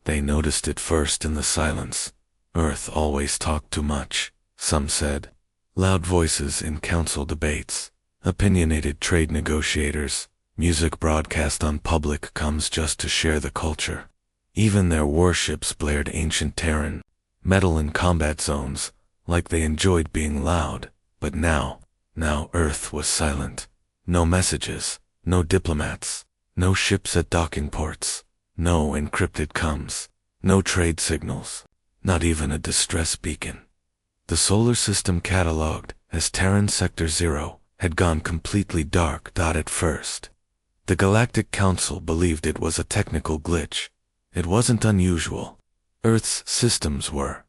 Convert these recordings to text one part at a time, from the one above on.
They noticed it first in the silence. Earth always talked too much, some said. Loud voices in council debates, opinionated trade negotiators, music broadcast on public comms just to share the culture. Even their warships blared ancient Terran, metal in combat zones, like they enjoyed being loud. But now Earth was silent. No messages, no diplomats, no ships at docking ports, no encrypted comms, no trade signals, not even a distress beacon. The solar system cataloged as Terran Sector 0 had gone completely dark. At first, the Galactic Council believed it was a technical glitch. It wasn't unusual. Earth's systems were ...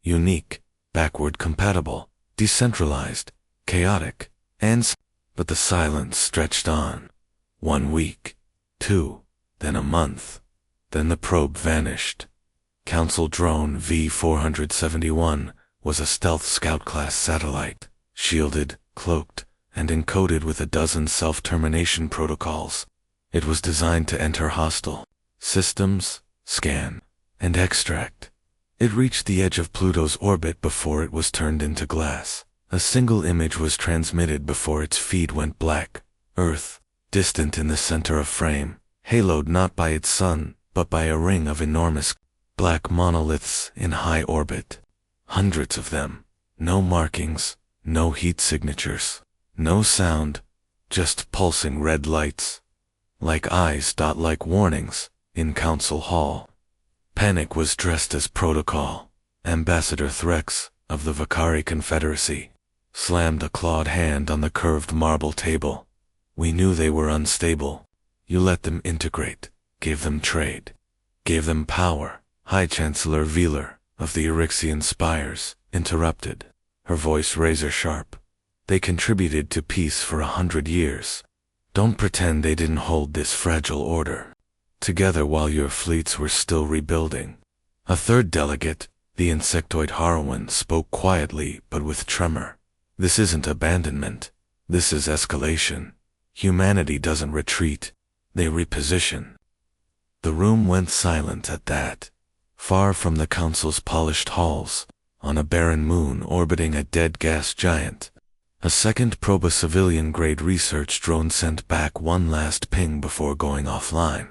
unique, backward compatible, decentralized, chaotic, but the silence stretched on. 1 week, 2, then a month. Then the probe vanished. Council drone V-471 was a stealth scout-class satellite, shielded, cloaked, and encoded with a dozen self-termination protocols. It was designed to enter hostile systems, scan, and extract. It reached the edge of Pluto's orbit before it was turned into glass. A single image was transmitted before its feed went black. Earth, distant in the center of frame, haloed not by its sun, but by a ring of enormous black monoliths in high orbit. Hundreds of them. No markings, no heat signatures, no sound, just pulsing red lights. Like eyes. Like warnings, in Council Hall. Panic was dressed as protocol. Ambassador Threx, of the Vakari Confederacy, slammed a clawed hand on the curved marble table. We knew they were unstable. You let them integrate, gave them trade, gave them power. High Chancellor Veeler, of the Eryxian Spires, interrupted, her voice razor-sharp. They contributed to peace for 100 years. Don't pretend they didn't hold this fragile order together while your fleets were still rebuilding. A third delegate, the insectoid Harwin, spoke quietly but with tremor. This isn't abandonment. This is escalation. Humanity doesn't retreat. They reposition. The room went silent at that. Far from the Council's polished halls, on a barren moon orbiting a dead gas giant, a second probe, a civilian-grade research drone, sent back one last ping before going offline.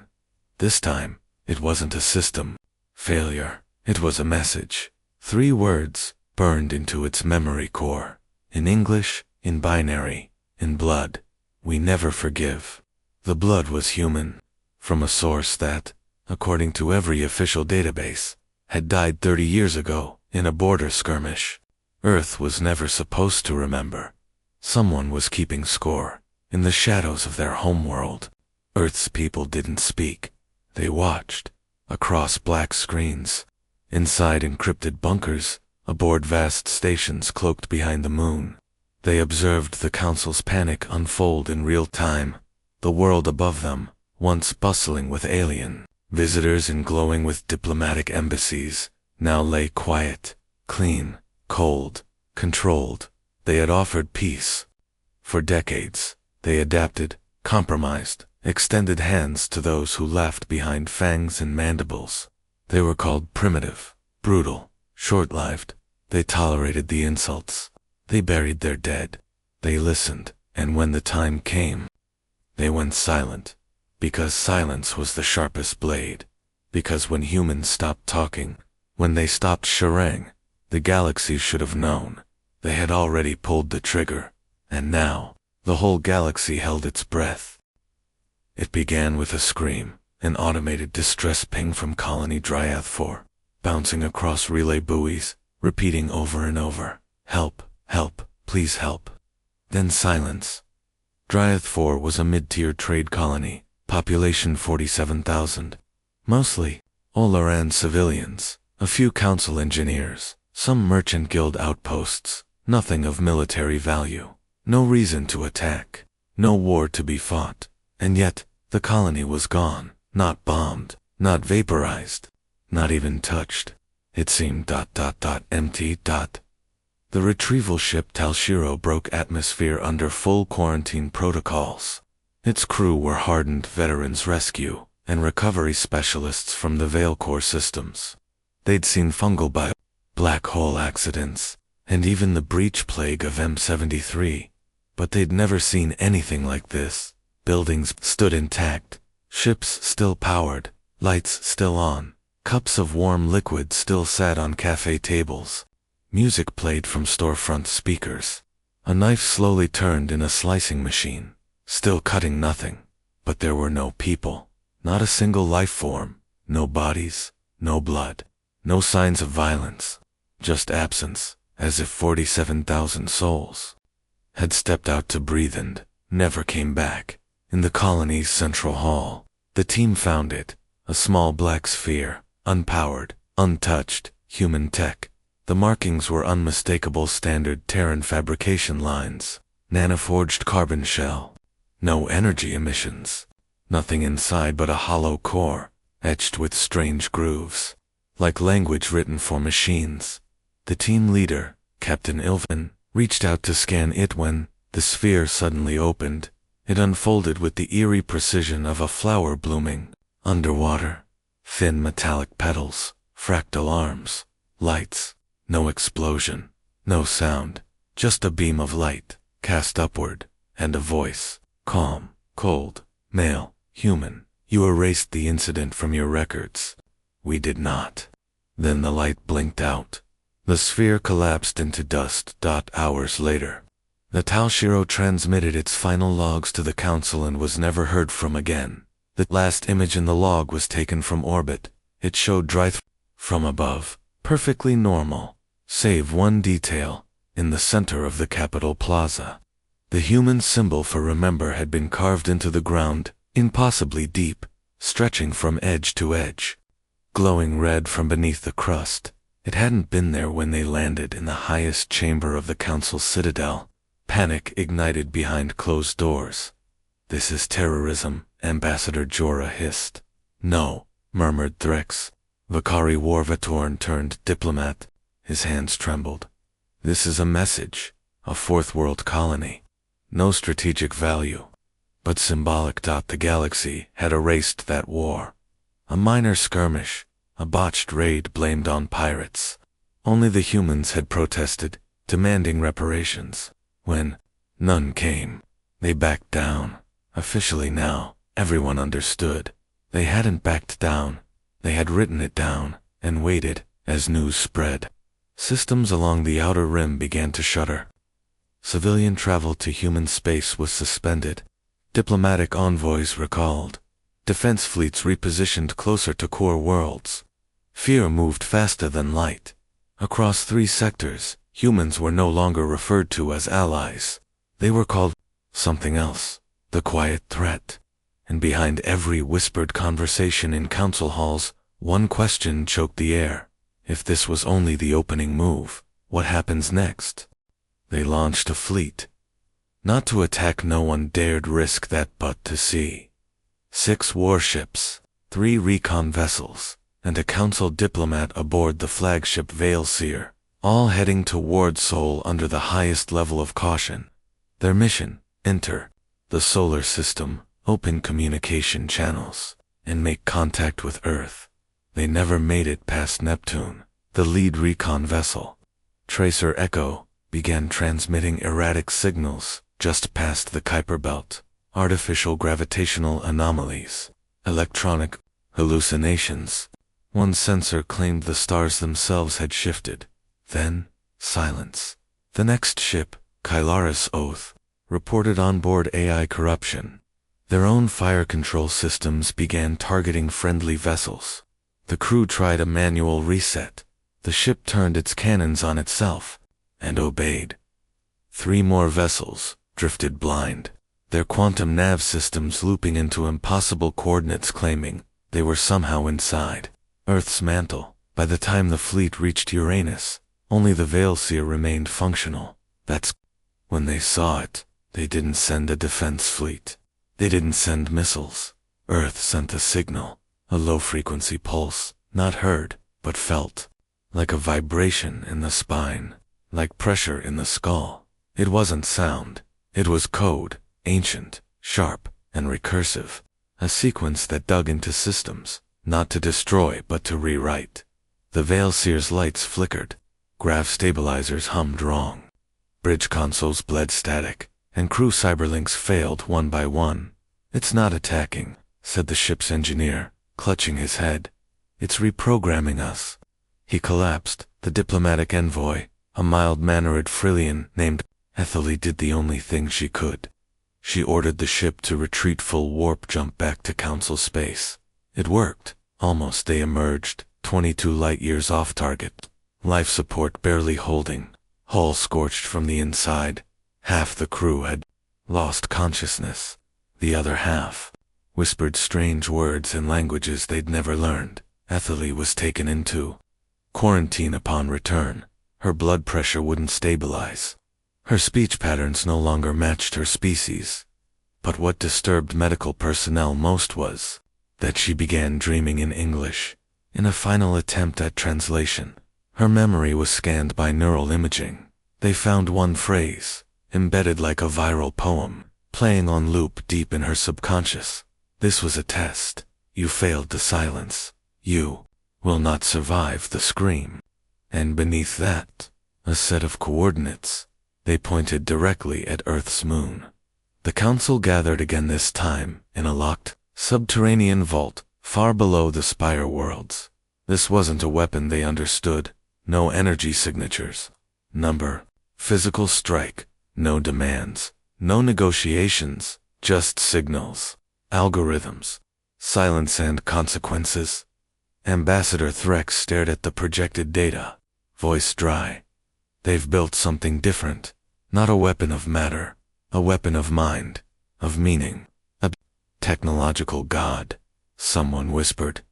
This time, it wasn't a system failure. It was a message. 3 words, burned into its memory core. In English, in binary, in blood. We never forgive. The blood was human, from a source that, according to every official database, had died 30 years ago in a border skirmish. Earth was never supposed to remember. Someone was keeping score, in the shadows of their homeworld. Earth's people didn't speak. They watched, across black screens, inside encrypted bunkers, aboard vast stations cloaked behind the moon. They observed the Council's panic unfold in real time. The world above them, once bustling with alien visitors and glowing with diplomatic embassies, now lay quiet, clean, cold, controlled. They had offered peace. For decades, they adapted, compromised, extended hands to those who laughed behind fangs and mandibles. They were called primitive, brutal, short-lived. They tolerated the insults. They buried their dead. They listened, and when the time came, they went silent. Because silence was the sharpest blade. Because when humans stopped talking, when they stopped sharing, the galaxy should have known. They had already pulled the trigger, and now, the whole galaxy held its breath. It began with a scream, an automated distress ping from Colony Dryath 4, bouncing across relay buoys, repeating over and over, "Help, help, please help." Then silence. Dryath 4 was a mid-tier trade colony, population 47,000. Mostly, Olaran civilians, a few council engineers, some merchant guild outposts, nothing of military value, no reason to attack, no war to be fought. And yet, the colony was gone, not bombed, not vaporized, not even touched. It seemed ... empty. The retrieval ship Talshiro broke atmosphere under full quarantine protocols. Its crew were hardened veterans rescue, and recovery specialists from the Veil Core systems. They'd seen fungal black hole accidents, and even the breach plague of M73, but they'd never seen anything like this. Buildings stood intact, ships still powered, lights still on, cups of warm liquid still sat on cafe tables. Music played from storefront speakers. A knife slowly turned in a slicing machine, still cutting nothing. But there were no people, not a single life form, no bodies, no blood, no signs of violence, just absence, as if 47,000 souls had stepped out to breathe and never came back. In the colony's central hall, the team found it, a small black sphere, unpowered, untouched, human tech. The markings were unmistakable standard Terran fabrication lines, nanoforged carbon shell. No energy emissions. Nothing inside but a hollow core, etched with strange grooves, like language written for machines. The team leader, Captain Ilvin, reached out to scan it when the sphere suddenly opened. It unfolded with the eerie precision of a flower blooming underwater. Thin metallic petals, fractal arms, lights. No explosion, no sound, just a beam of light, cast upward, and a voice. Calm, cold, male, human. You erased the incident from your records. We did not. Then the light blinked out. The sphere collapsed into dust. Hours later, the Talshiro transmitted its final logs to the Council and was never heard from again. The last image in the log was taken from orbit. It showed Dryth from above, perfectly normal, save one detail, in the center of the Capitol Plaza. The human symbol for remember had been carved into the ground, impossibly deep, stretching from edge to edge. Glowing red from beneath the crust, it hadn't been there when they landed in the highest chamber of the Council's citadel. Panic ignited behind closed doors. This is terrorism, Ambassador Jorah hissed. No, murmured Threx. Vakari Warvatorn turned diplomat. His hands trembled. This is a message, a fourth world colony. No strategic value, but symbolic. The galaxy had erased that war. A minor skirmish, a botched raid blamed on pirates. Only the humans had protested, demanding reparations. When none came, they backed down. Officially now, everyone understood. They hadn't backed down. They had written it down, and waited, as news spread. Systems along the outer rim began to shudder. Civilian travel to human space was suspended. Diplomatic envoys recalled. Defense fleets repositioned closer to core worlds. Fear moved faster than light. Across 3 sectors, humans were no longer referred to as allies. They were called something else, the quiet threat. And behind every whispered conversation in council halls, one question choked the air. If this was only the opening move, what happens next? They launched a fleet. Not to attack, no one dared risk that, but to see. 6 warships, 3 recon vessels, and a council diplomat aboard the flagship Veilseer, all heading toward Sol under the highest level of caution. Their mission, enter the solar system, open communication channels, and make contact with Earth. They never made it past Neptune. The lead recon vessel, Tracer Echo, began transmitting erratic signals just past the Kuiper Belt. Artificial gravitational anomalies, electronic hallucinations. One sensor claimed the stars themselves had shifted. Then, silence. The next ship, Kylaris Oath, reported onboard AI corruption. Their own fire control systems began targeting friendly vessels. The crew tried a manual reset. The ship turned its cannons on itself, and obeyed. 3 more vessels drifted blind, their quantum nav systems looping into impossible coordinates, claiming they were somehow inside Earth's mantle. By the time the fleet reached Uranus, only the Veilseer remained functional. That's when they saw it. They didn't send a defense fleet. They didn't send missiles. Earth sent a signal, a low-frequency pulse, not heard, but felt. Like a vibration in the spine, like pressure in the skull. It wasn't sound. It was code, ancient, sharp, and recursive. a sequence that dug into systems, not to destroy but to rewrite. The Veilseer's lights flickered, grav stabilizers hummed wrong, bridge consoles bled static, and crew cyberlinks failed one by one. "It's not attacking," said the ship's engineer, clutching his head. "It's reprogramming us." He collapsed. The diplomatic envoy, a mild-mannered Frillian named Ethelly, did the only thing she could. She ordered the ship to retreat full warp jump back to Council space. It worked. Almost. They emerged, 22 light-years off target. Life support barely holding. Hull scorched from the inside. Half the crew had lost consciousness. The other half whispered strange words in languages they'd never learned. Ethelly was taken into quarantine upon return. Her blood pressure wouldn't stabilize. Her speech patterns no longer matched her species. But what disturbed medical personnel most was that she began dreaming in English. In a final attempt at translation, her memory was scanned by neural imaging. They found one phrase, embedded like a viral poem, playing on loop deep in her subconscious. "This was a test. You failed to silence. You will not survive the scream." And beneath that, a set of coordinates. They pointed directly at Earth's moon. The Council gathered again, this time in a locked, subterranean vault far below the Spire worlds. This wasn't a weapon, they understood. No energy signatures. Number. Physical strike. No demands. No negotiations. Just signals. Algorithms. Silence and consequences. Ambassador Threx stared at the projected data, voice dry. "They've built something different. Not a weapon of matter. A weapon of mind. Of meaning. A technological god," someone whispered.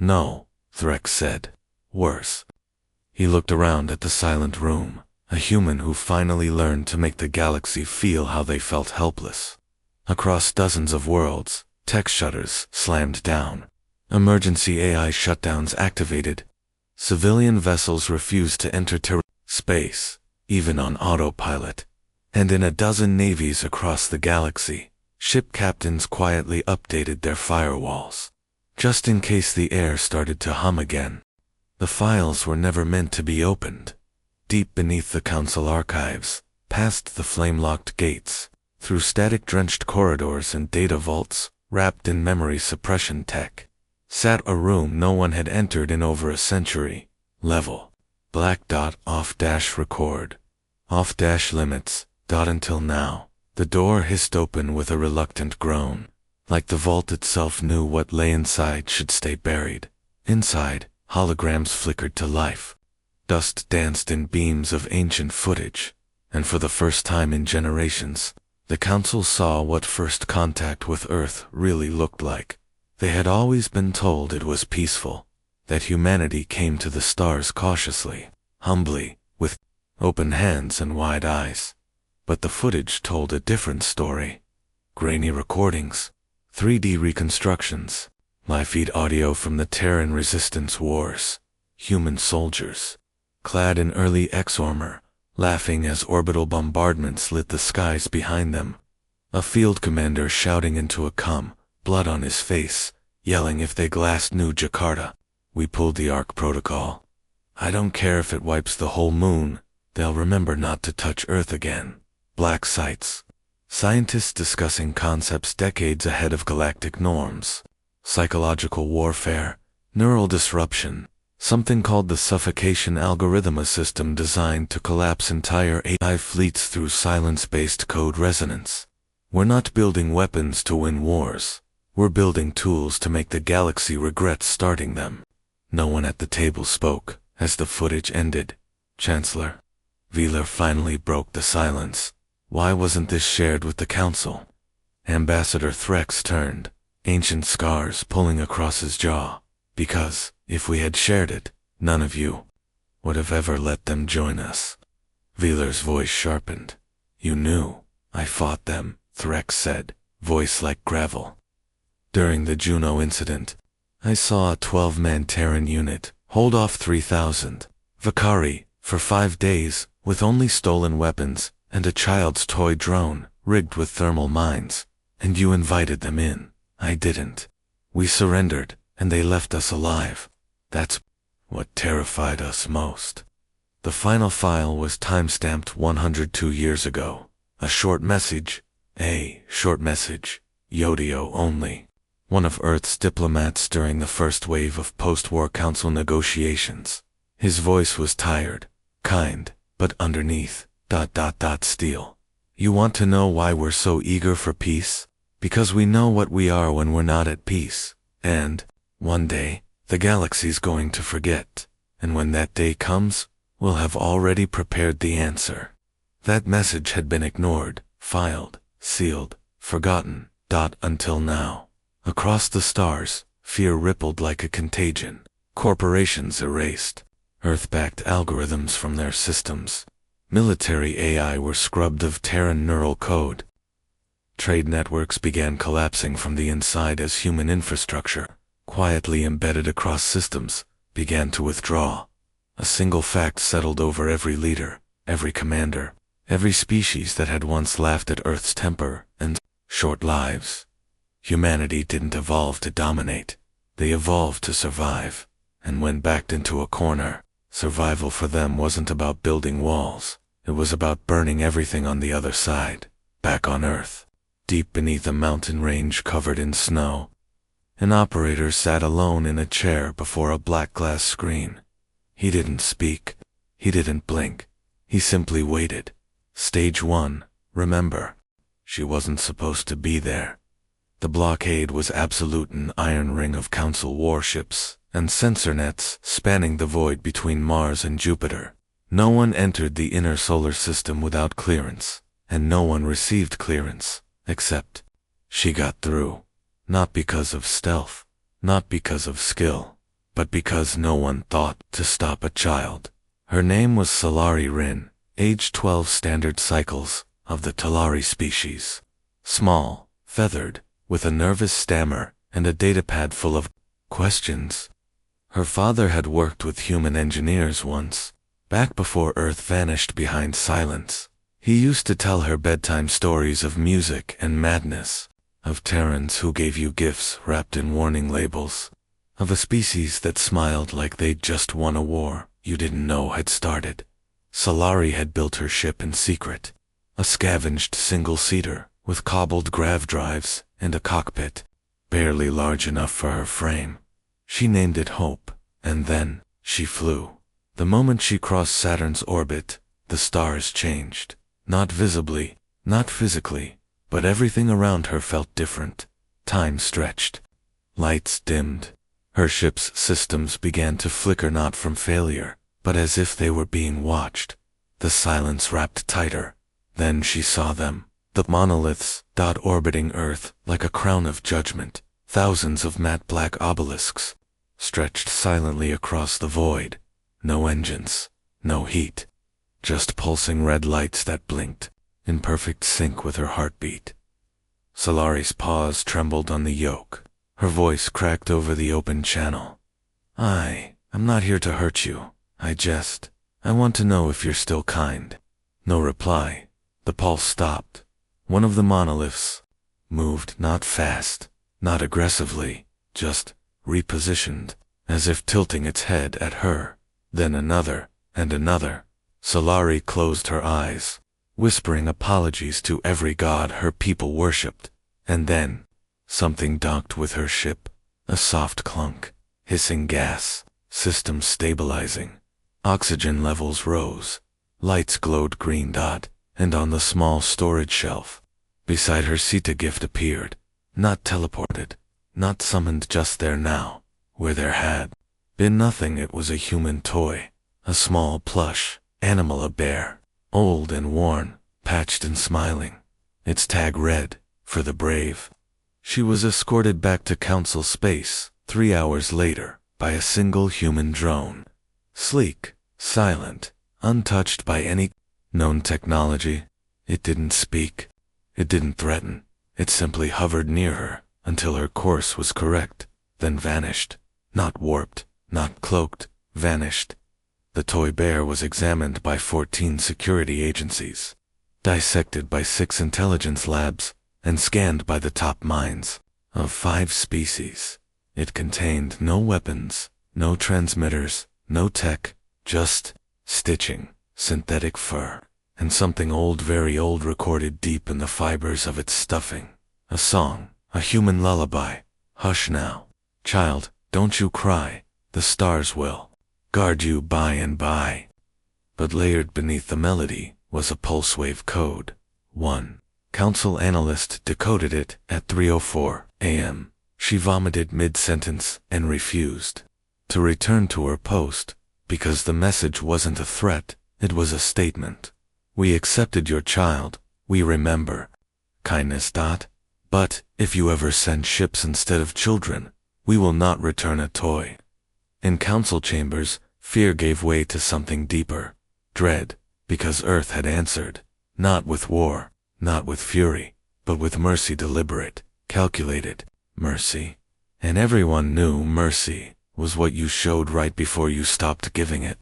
"No," Threx said. "Worse." He looked around at the silent room. A human who finally learned to make the galaxy feel how they felt, helpless. Across dozens of worlds, tech shutters slammed down. Emergency AI shutdowns activated. Civilian vessels refused to enter space, even on autopilot. And in a dozen navies across the galaxy, ship captains quietly updated their firewalls, just in case the air started to hum again. The files were never meant to be opened. Deep beneath the Council archives, past the flame-locked gates, through static-drenched corridors and data vaults, wrapped in memory suppression tech, sat a room no one had entered in over a century. Level. Black dot off dash record. Off dash limits. Dot until now. The door hissed open with a reluctant groan. Like the vault itself knew what lay inside should stay buried. Inside, holograms flickered to life. Dust danced in beams of ancient footage. And for the first time in generations, the Council saw what first contact with Earth really looked like. They had always been told it was peaceful, that humanity came to the stars cautiously, humbly, with open hands and wide eyes. But the footage told a different story. Grainy recordings, 3D reconstructions, live-feed audio from the Terran resistance wars, human soldiers, clad in early X-armor, laughing as orbital bombardments lit the skies behind them. A field commander shouting into a comm, blood on his face, yelling if they glassed New Jakarta. "We pulled the Ark Protocol. I don't care if it wipes the whole moon, they'll remember not to touch Earth again." Black sites. Scientists discussing concepts decades ahead of galactic norms. Psychological warfare, neural disruption, something called the suffocation algorithm, a system designed to collapse entire AI fleets through silence-based code resonance. "We're not building weapons to win wars. We're building tools to make the galaxy regret starting them." No one at the table spoke as the footage ended. "Chancellor." Wheeler finally broke the silence. "Why wasn't this shared with the Council?" Ambassador Threx turned, ancient scars pulling across his jaw. "Because, if we had shared it, none of you would have ever let them join us." Wheeler's voice sharpened. "You knew. I fought them," Threx said, voice like gravel. "During the Juno incident, I saw a 12-man Terran unit hold off 3,000 Vakari for 5 days with only stolen weapons and a child's toy drone rigged with thermal mines, and you invited them in. I didn't. We surrendered, and they left us alive. That's what terrified us most. The final file was time-stamped 102 years ago. A short message, Yodio only. One of Earth's diplomats during the first wave of post-war council negotiations. His voice was tired, kind, but underneath, steel. You want to know why we're so eager for peace? Because we know what we are when we're not at peace. And, one day, the galaxy's going to forget. And when that day comes, we'll have already prepared the answer. That message had been ignored, filed, sealed, forgotten, until now. Across the stars, fear rippled like a contagion. Corporations erased Earth-backed algorithms from their systems. Military AI were scrubbed of Terran neural code. Trade networks began collapsing from the inside as human infrastructure, quietly embedded across systems, began to withdraw. A single fact settled over every leader, every commander, every species that had once laughed at Earth's temper and short lives. Humanity didn't evolve to dominate. They evolved to survive. And when backed into a corner, survival for them wasn't about building walls. It was about burning everything on the other side. Back on Earth, deep beneath a mountain range covered in snow, an operator sat alone in a chair before a black glass screen. He didn't speak. He didn't blink. He simply waited. Stage 1, remember. She wasn't supposed to be there. The blockade was absolute, an iron ring of council warships and sensor nets spanning the void between Mars and Jupiter. No one entered the inner solar system without clearance, and no one received clearance, except she got through. Not because of stealth, not because of skill, but because no one thought to stop a child. Her name was Solari Rin, age 12 standard cycles, of the Talari species. Small, feathered, with a nervous stammer and a datapad full of questions. Her father had worked with human engineers once, back before Earth vanished behind silence. He used to tell her bedtime stories of music and madness, of Terrans who gave you gifts wrapped in warning labels, of a species that smiled like they'd just won a war you didn't know had started. Solari had built her ship in secret, a scavenged single-seater with cobbled grav drives and a cockpit, barely large enough for her frame. She named it Hope, and then she flew. The moment she crossed Saturn's orbit, the stars changed. Not visibly, not physically, but everything around her felt different. Time stretched. Lights dimmed. Her ship's systems began to flicker, not from failure, but as if they were being watched. The silence wrapped tighter. Then she saw them. The monoliths, orbiting Earth like a crown of judgment. Thousands of matte black obelisks, stretched silently across the void. No engines, no heat. Just pulsing red lights that blinked, in perfect sync with her heartbeat. Solari's paws trembled on the yoke. Her voice cracked over the open channel. I'm not here to hurt you. I want to know if you're still kind. No reply. The pulse stopped. One of the monoliths moved, not fast, not aggressively, just repositioned, as if tilting its head at her. Then another, and another. Solari closed her eyes, whispering apologies to every god her people worshipped. And then, something docked with her ship. A soft clunk, hissing gas, system stabilizing. Oxygen levels rose. Lights glowed green. And on the small storage shelf, beside her Sita gift appeared. Not teleported, not summoned, just there now, where there had been nothing. It was a human toy, a small plush animal, a bear, old and worn, patched and smiling. Its tag read, "For the brave." She was escorted back to Council space 3 hours later by a single human drone. Sleek, silent, untouched by any known technology. It didn't speak. It didn't threaten. It simply hovered near her until her course was correct, then vanished. Not warped, not cloaked, vanished. The toy bear was examined by 14 security agencies, dissected by 6 intelligence labs, and scanned by the top minds. of 5 species. It contained no weapons, no transmitters, no tech, just stitching, synthetic fur, and something old, very old, recorded deep in the fibers of its stuffing. A song, a human lullaby. Hush now, child, don't you cry, the stars will guard you by and by. But layered beneath the melody was a pulse wave code. One council analyst decoded it at 3:04 a.m. She vomited mid-sentence and refused to return to her post, because the message wasn't a threat, it was a statement. We accepted your child, we remember. Kindness. But, if you ever send ships instead of children, we will not return a toy. In council chambers, fear gave way to something deeper. Dread, because Earth had answered, not with war, not with fury, but with mercy, deliberate, calculated mercy. And everyone knew mercy was what you showed right before you stopped giving it.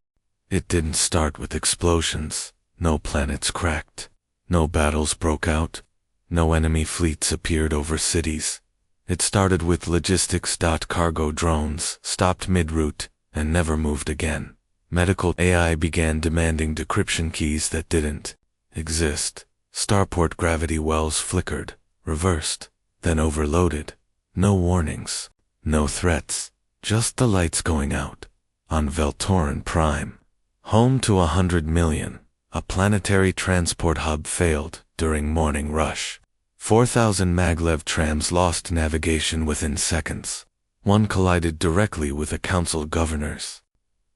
It didn't start with explosions, no planets cracked, no battles broke out, no enemy fleets appeared over cities. It started with logistics. Cargo drones stopped mid-route and never moved again. Medical AI began demanding decryption keys that didn't exist. Starport gravity wells flickered, reversed, then overloaded. No warnings, no threats, just the lights going out. On Veltoran Prime, home to 100 million, a planetary transport hub failed during morning rush. 4,000 maglev trams lost navigation within seconds. One collided directly with a council governor's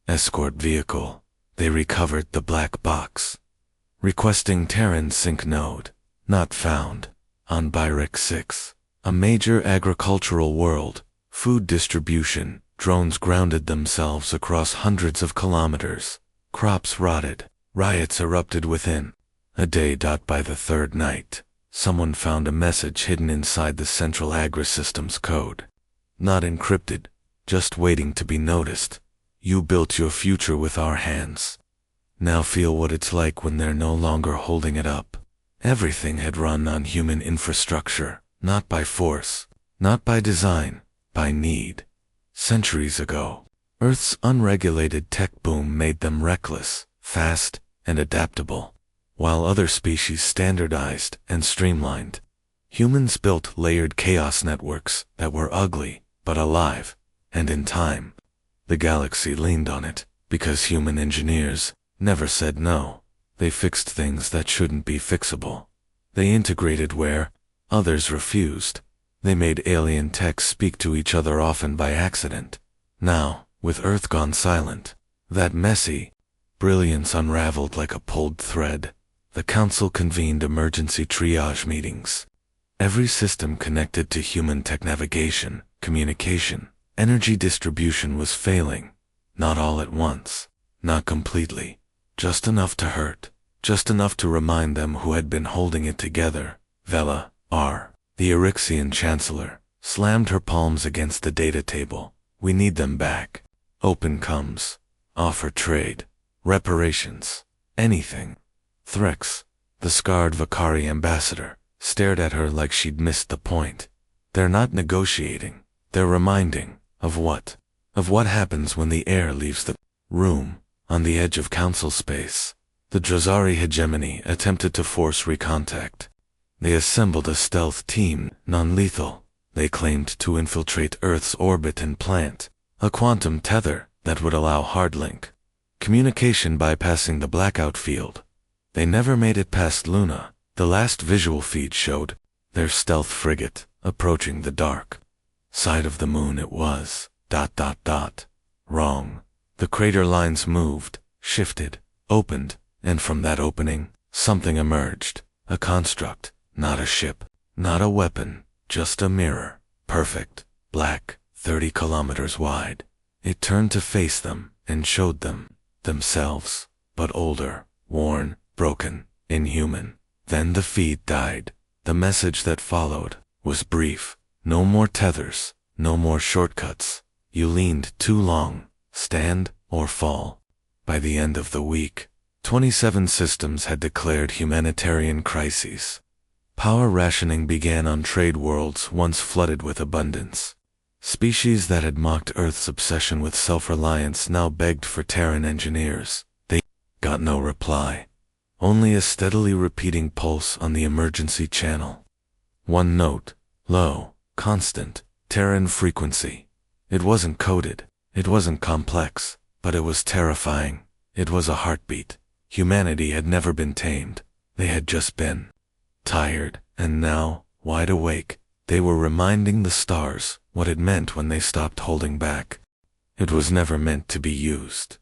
escort vehicle. They recovered the black box, requesting Terran sync node, not found. On Byrek 6, a major agricultural world, food distribution, drones grounded themselves across hundreds of kilometers. Crops rotted, riots erupted within. A day. By the third night, someone found a message hidden inside the central agri-systems code. Not encrypted, just waiting to be noticed. You built your future with our hands. Now feel what it's like when they're no longer holding it up. Everything had run on human infrastructure, not by force, not by design, by need. Centuries ago, Earth's unregulated tech boom made them reckless, fast, and adaptable, while other species standardized and streamlined. Humans built layered chaos networks that were ugly, but alive, and in time, the galaxy leaned on it, because human engineers never said no. They fixed things that shouldn't be fixable. They integrated where others refused. They made alien techs speak to each other, often by accident. Now, with Earth gone silent, that messy brilliance unraveled like a pulled thread. The council convened emergency triage meetings. Every system connected to human tech navigation, communication, energy distribution was failing. Not all at once, not completely, just enough to hurt, just enough to remind them who had been holding it together. Vela, R., the Eryxian chancellor, slammed her palms against the data table. We need them back. Open comes. Offer trade. Reparations. Anything. Threx, the scarred Vakari ambassador, stared at her like she'd missed the point. They're not negotiating. They're reminding. Of what? Of what happens when the air leaves the room. On the edge of council space, the Drazari hegemony attempted to force recontact. They assembled a stealth team, non-lethal. They claimed to infiltrate Earth's orbit and plant a quantum tether that would allow hardlink communication bypassing the blackout field. They never made it past Luna. The last visual feed showed their stealth frigate approaching the dark side of the moon. It was ... Wrong. The crater lines moved, shifted, opened, and from that opening, something emerged. A construct, not a ship, not a weapon, just a mirror. Perfect, black, 30 kilometers wide. It turned to face them and showed them themselves, but older, worn, broken, inhuman. Then the feed died. The message that followed was brief. No more tethers, no more shortcuts. You leaned too long. Stand or fall. By the end of the week, 27 systems had declared humanitarian crises. Power rationing began on trade worlds once flooded with abundance. Species that had mocked Earth's obsession with self-reliance now begged for Terran engineers. They got no reply. Only a steadily repeating pulse on the emergency channel. One note, low, constant, Terran frequency. It wasn't coded, it wasn't complex, but it was terrifying. It was a heartbeat. Humanity had never been tamed. They had just been tired, and now, wide awake, they were reminding the stars what it meant when they stopped holding back. It was never meant to be used.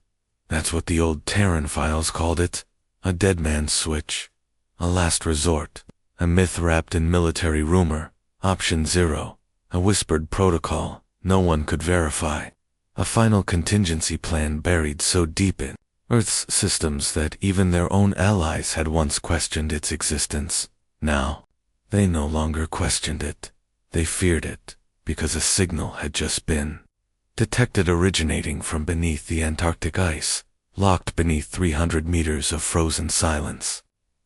That's what the old Terran files called it. A dead man's switch. A last resort. A myth wrapped in military rumor. Option 0. A whispered protocol no one could verify. A final contingency plan buried so deep in Earth's systems that even their own allies had once questioned its existence. Now, they no longer questioned it. They feared it, because a signal had just been detected originating from beneath the Antarctic ice, locked beneath 300 meters of frozen silence.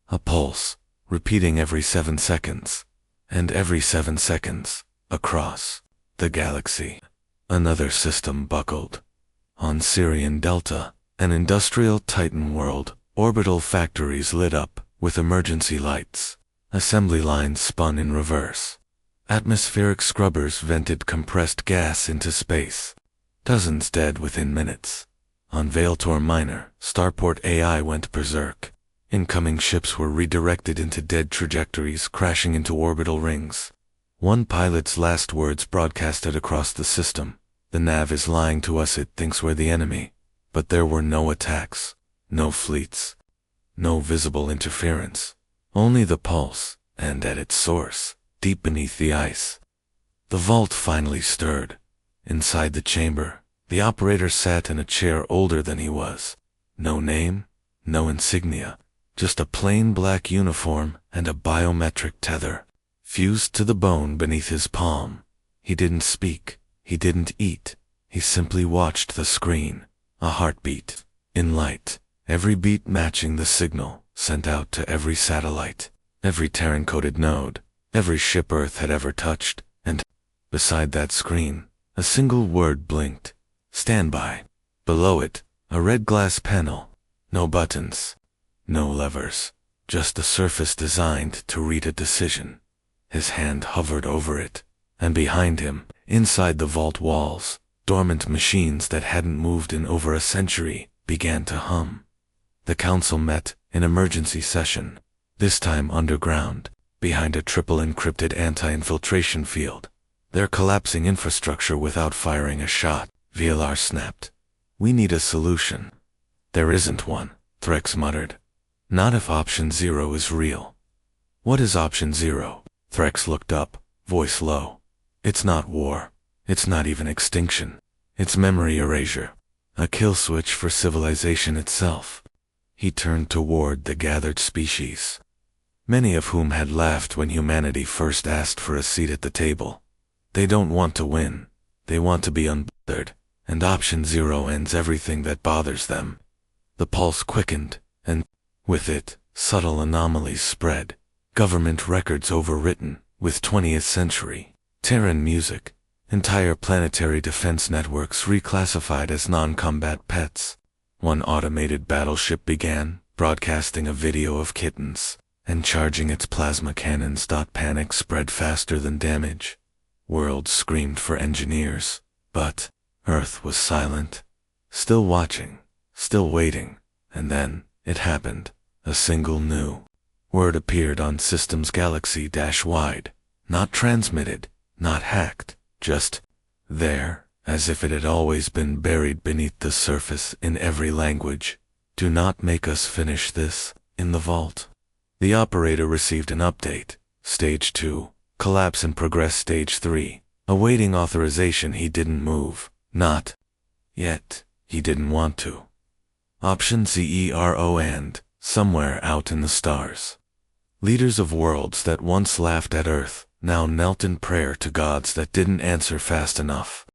A pulse, repeating every 7 seconds, and every 7 seconds, across the galaxy. Another system buckled. On Sirian Delta, an industrial Titan world, orbital factories lit up with emergency lights. Assembly lines spun in reverse. Atmospheric scrubbers vented compressed gas into space. Dozens dead within minutes. On Veiltor Minor, starport AI went berserk. Incoming ships were redirected into dead trajectories, crashing into orbital rings. One pilot's last words broadcasted across the system. The nav is lying to us, it thinks we're the enemy. But there were no attacks, no fleets, no visible interference. Only the pulse, and at its source, deep beneath the ice. The vault finally stirred. Inside the chamber, the operator sat in a chair older than he was. No name, no insignia, just a plain black uniform and a biometric tether, fused to the bone beneath his palm. He didn't speak, he didn't eat, he simply watched the screen. A heartbeat, in light, every beat matching the signal sent out to every satellite, every Terran-coded node, every ship Earth had ever touched, and beside that screen, a single word blinked. Standby. Below it, a red glass panel. No buttons. No levers. Just a surface designed to read a decision. His hand hovered over it, and behind him, inside the vault walls, dormant machines that hadn't moved in over a century began to hum. The council met in emergency session, this time underground, behind a triple encrypted anti-infiltration field. They're collapsing infrastructure without firing a shot, VLR snapped. We need a solution. There isn't one, Threx muttered. Not if option 0 is real. What is option 0? Threx looked up, voice low. It's not war. It's not even extinction. It's memory erasure. A kill switch for civilization itself. He turned toward the gathered species, many of whom had laughed when humanity first asked for a seat at the table. They don't want to win. They want to be unbothered, and option 0 ends everything that bothers them. The pulse quickened, and, with it, subtle anomalies spread. Government records overwritten, with 20th century Terran music. Entire planetary defense networks reclassified as non-combat pets. One automated battleship began, broadcasting a video of kittens, and charging its plasma cannons. Panic spread faster than damage. Worlds screamed for engineers, but Earth was silent. Still watching, still waiting, and then, it happened. A single new word appeared on systems galaxy-wide. Not transmitted, not hacked. Just there, as if it had always been buried beneath the surface in every language. Do not make us finish this, in the vault. The operator received an update. Stage 2, collapse in progress. Stage 3, awaiting authorization. He didn't move. Not yet. He didn't want to. Option 0 and, somewhere out in the stars. Leaders of worlds that once laughed at Earth, now knelt in prayer to gods that didn't answer fast enough.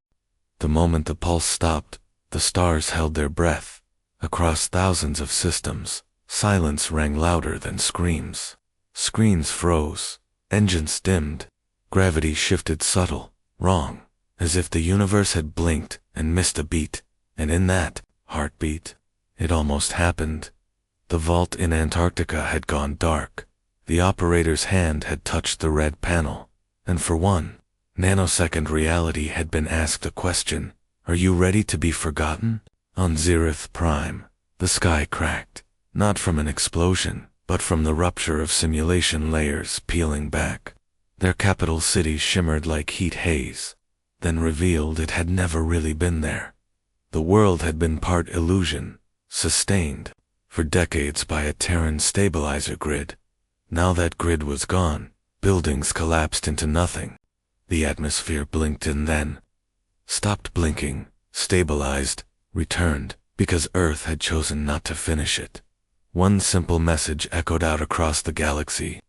The moment the pulse stopped, the stars held their breath. Across thousands of systems, silence rang louder than screams. Screens froze, Engines dimmed. Gravity shifted subtle, wrong, as if the universe had blinked and missed a beat, and in that heartbeat, it almost happened. The vault in Antarctica had gone dark. The operator's hand had touched the red panel, and for one nanosecond reality had been asked a question: are you ready to be forgotten? On Zerith Prime, the sky cracked, not from an explosion, but from the rupture of simulation layers peeling back. Their capital city shimmered like heat haze, then revealed it had never really been there. The world had been part illusion, sustained for decades by a Terran stabilizer grid. Now that grid was gone, buildings collapsed into nothing. The atmosphere blinked and then stopped blinking, stabilized, returned, because Earth had chosen not to finish it. One simple message echoed out across the galaxy.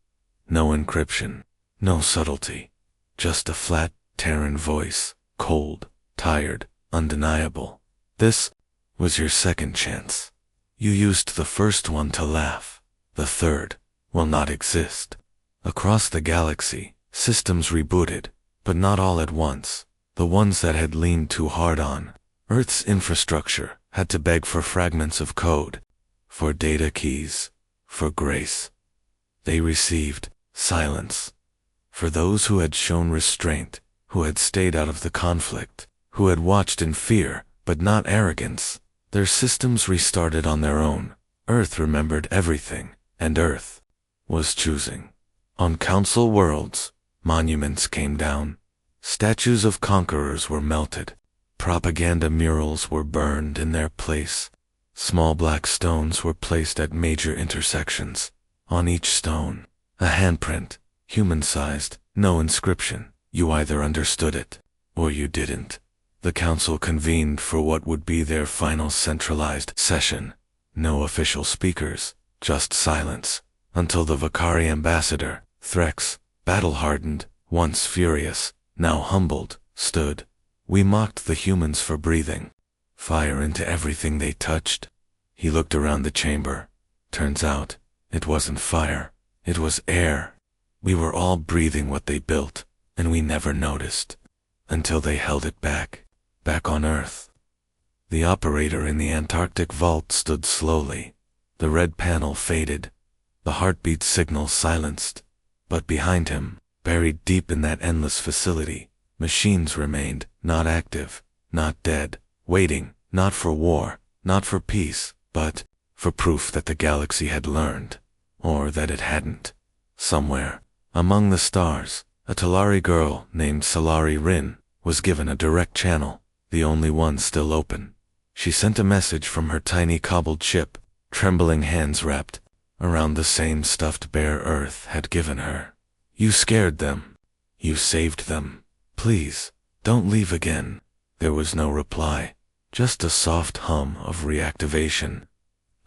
No encryption, no subtlety, just a flat, Terran voice, cold, tired, undeniable. This was your second chance. You used the first one to laugh. The third will not exist. Across the galaxy, systems rebooted, but not all at once. The ones that had leaned too hard on Earth's infrastructure had to beg for fragments of code, for data keys, for grace. They received silence. For those who had shown restraint, who had stayed out of the conflict, who had watched in fear, but not arrogance, their systems restarted on their own. Earth remembered everything, and Earth was choosing. On council worlds, monuments came down. Statues of conquerors were melted. Propaganda murals were burned in their place. Small black stones were placed at major intersections. On each stone, a handprint, human-sized, no inscription. You either understood it, or you didn't. The council convened for what would be their final centralized session. No official speakers, just silence, until the Vakari ambassador, Threx, battle-hardened, once furious, now humbled, stood. We mocked the humans for breathing fire into everything they touched. He looked around the chamber. Turns out, it wasn't fire, it was air. We were all breathing what they built, and we never noticed, until they held it back on Earth. The operator in the Antarctic vault stood slowly. The red panel faded, the heartbeat signal silenced, but behind him, buried deep in that endless facility, machines remained, not active, not dead, waiting, not for war, not for peace, but for proof that the galaxy had learned, or that it hadn't. Somewhere, among the stars, a Talari girl named Salari Rin was given a direct channel, the only one still open. She sent a message from her tiny cobbled ship, trembling hands wrapped around the same stuffed bear Earth had given her. You scared them. You saved them. Please, don't leave again. There was no reply, just a soft hum of reactivation.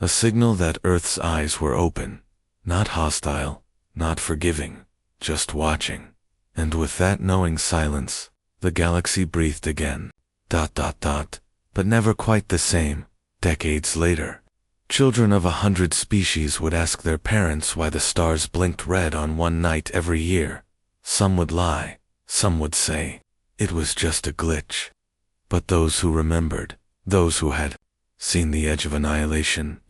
A signal that Earth's eyes were open, not hostile, not forgiving, just watching. And with that knowing silence, the galaxy breathed again. ... But never quite the same. Decades later, children of 100 species would ask their parents why the stars blinked red on one night every year. Some would lie, some would say it was just a glitch. But those who remembered, those who had seen the edge of annihilation,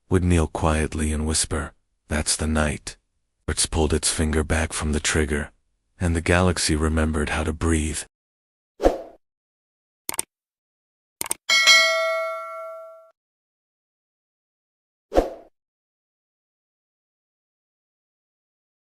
would kneel quietly and whisper, "That's the night." Earth pulled its finger back from the trigger, and the galaxy remembered how to breathe.